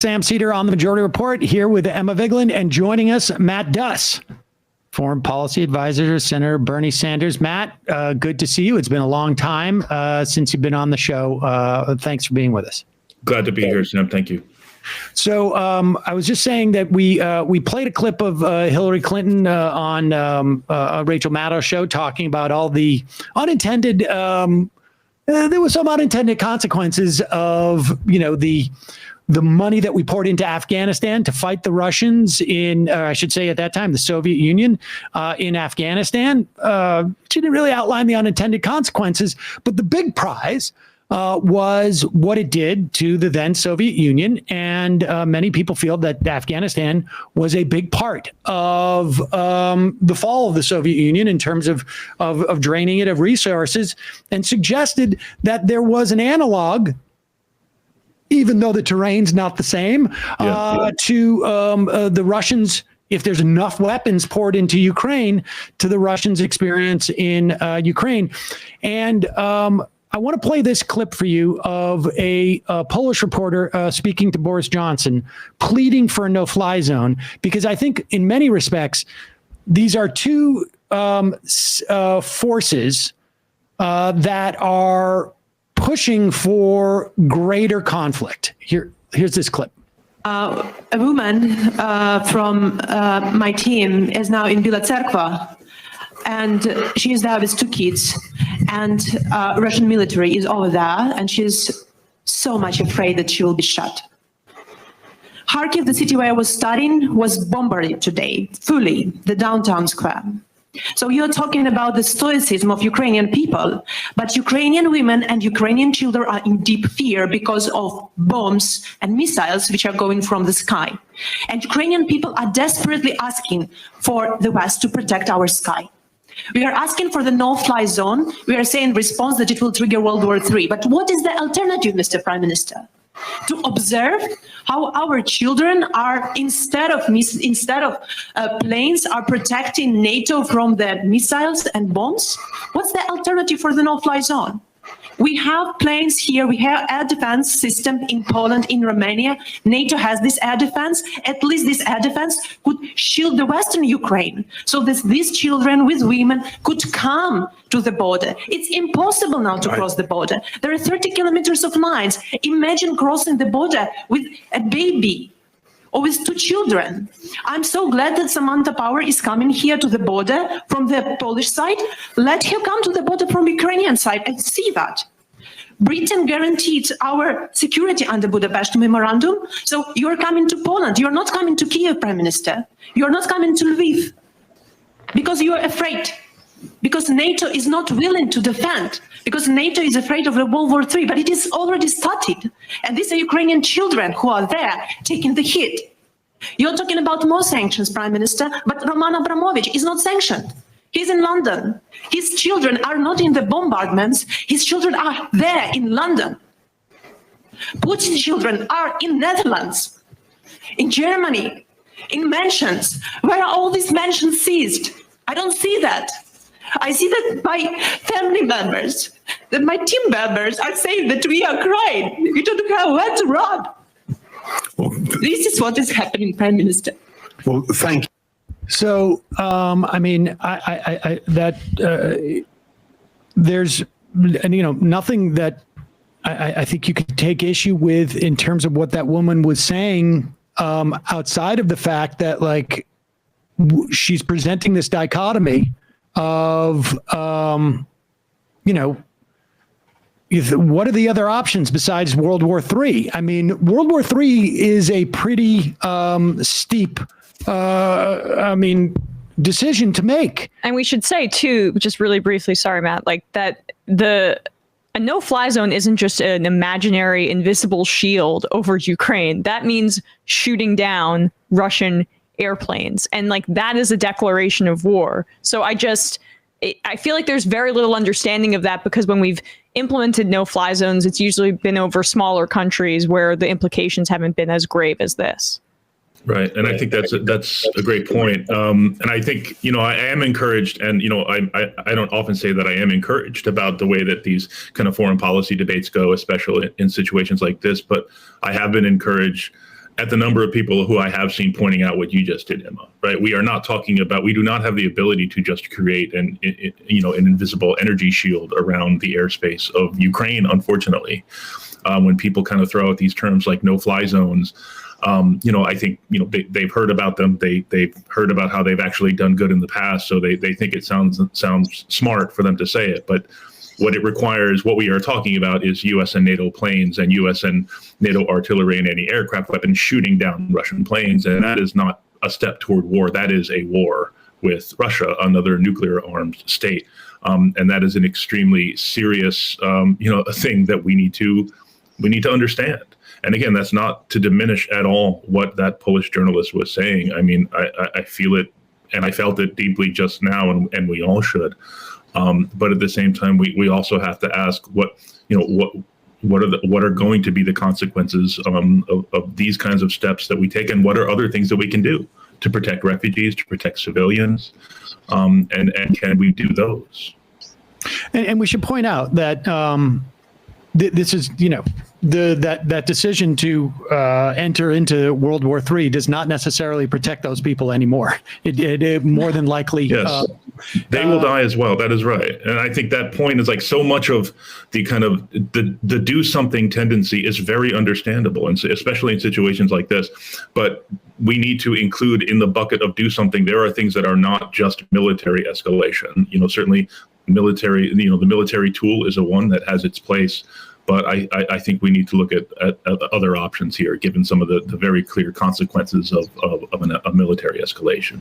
Sam Seder on the Majority Report here with Emma Vigeland, and joining us, Matt Duss, Foreign Policy Advisor to Senator Bernie Sanders. Matt, good to see you. It's been a long time since you've been on the show. Thanks for being with us. Glad to be here, Sam. Thank you. So I was just saying that we played a clip of Hillary Clinton on Rachel Maddow's show talking about all the unintended. There was some unintended consequences of the money that we poured into Afghanistan to fight the Russians in, I should say at that time, the Soviet Union in Afghanistan. She didn't really outline the unintended consequences, but the big prize was what it did to the then Soviet Union. And many people feel that Afghanistan was a big part of the fall of the Soviet Union in terms of draining it of resources, and suggested that there was an analog, even though the terrain's not the same, to the Russians, if there's enough weapons poured into Ukraine, to the Russians' experience in Ukraine. And I want to play this clip for you of a Polish reporter speaking to Boris Johnson, pleading for a no-fly zone, because I think in many respects, these are two forces that are pushing for greater conflict. Here's this clip. A woman from my team is now in Bila Tserkva, and she is there with 2 kids, and Russian military is over there, and she's so much afraid that she will be shot. Kharkiv, the city where I was studying, was bombarded today, fully, the downtown square. So you're talking about the stoicism of Ukrainian people, but Ukrainian women and Ukrainian children are in deep fear because of bombs and missiles which are going from the sky. And Ukrainian people are desperately asking for the West to protect our sky. We are asking for the no-fly zone. We are saying in response that it will trigger World War III. But what is the alternative, Mr. Prime Minister? To observe how our children are, instead of planes, are protecting NATO from the missiles and bombs? What's the alternative for the no-fly zone? We have planes here, we have air defense system in Poland, in Romania. NATO has this air defense. At least this air defense could shield the Western Ukraine, so that these children with women could come to the border. It's impossible now to cross the border. There are 30 kilometers of lines. Imagine crossing the border with a baby or with 2 children. I'm so glad that Samantha Power is coming here to the border from the Polish side. Let her come to the border from Ukrainian side and see that. Britain guaranteed our security under Budapest Memorandum. So you're coming to Poland. You're not coming to Kiev, Prime Minister. You're not coming to Lviv because you're afraid. Because NATO is not willing to defend, because NATO is afraid of the World War III, but it is already started. And these are Ukrainian children who are there taking the hit. You're talking about more sanctions, Prime Minister, but Roman Abramovich is not sanctioned. He's in London. His children are not in the bombardments. His children are there in London. Putin's children are in Netherlands, in Germany, in mansions. Where are all these mansions seized? I don't see that. I see that my family members, that my team members are saying that we are crying. We don't have where to run. Well, this is what is happening, Prime Minister. Well, thank you. So, there's, nothing that I think you could take issue with in terms of what that woman was saying, outside of the fact that, like, she's presenting this dichotomy of, what are the other options besides World War III? I mean, World War III is a pretty steep, decision to make. And we should say too, just really briefly, sorry, Matt, like that a no-fly zone isn't just an imaginary invisible shield over Ukraine. That means shooting down Russian airplanes. And like that is a declaration of war. So I feel like there's very little understanding of that, because when we've implemented no-fly zones, it's usually been over smaller countries where the implications haven't been as grave as this. Right. And I think that's a great point. And I think, I am encouraged, and, I don't often say that I am encouraged about the way that these kind of foreign policy debates go, especially in situations like this. But I have been encouraged at the number of people who I have seen pointing out what you just did, Emma, right? We are not talking about, we do not have the ability to just create an invisible energy shield around the airspace of Ukraine, unfortunately. When people kind of throw out these terms like no-fly zones, I think, they've heard about them. They've heard about how they've actually done good in the past. So they think it sounds smart for them to say it. But what it requires, what we are talking about, is U.S. and NATO planes and U.S. and NATO artillery and anti-aircraft weapons shooting down Russian planes. And that is not a step toward war. That is a war with Russia, another nuclear-armed state. And that is an extremely serious, thing that we need to understand. And again, that's not to diminish at all what that Polish journalist was saying. I mean, I feel it, and I felt it deeply just now, and we all should. But at the same time, we also have to ask what are going to be the consequences of these kinds of steps that we take, and what are other things that we can do to protect refugees, to protect civilians, and can we do those? And we should point out that this is, that decision to enter into World War III does not necessarily protect those people anymore. It more than likely. Yes. They will die as well. That is right. And I think that point is like so much of the kind of the do something tendency is very understandable, and especially in situations like this. But we need to include in the bucket of do something, there are things that are not just military escalation. Certainly military, the military tool is a one that has its place. But I think we need to look at other options here, given some of the very clear consequences of a military escalation.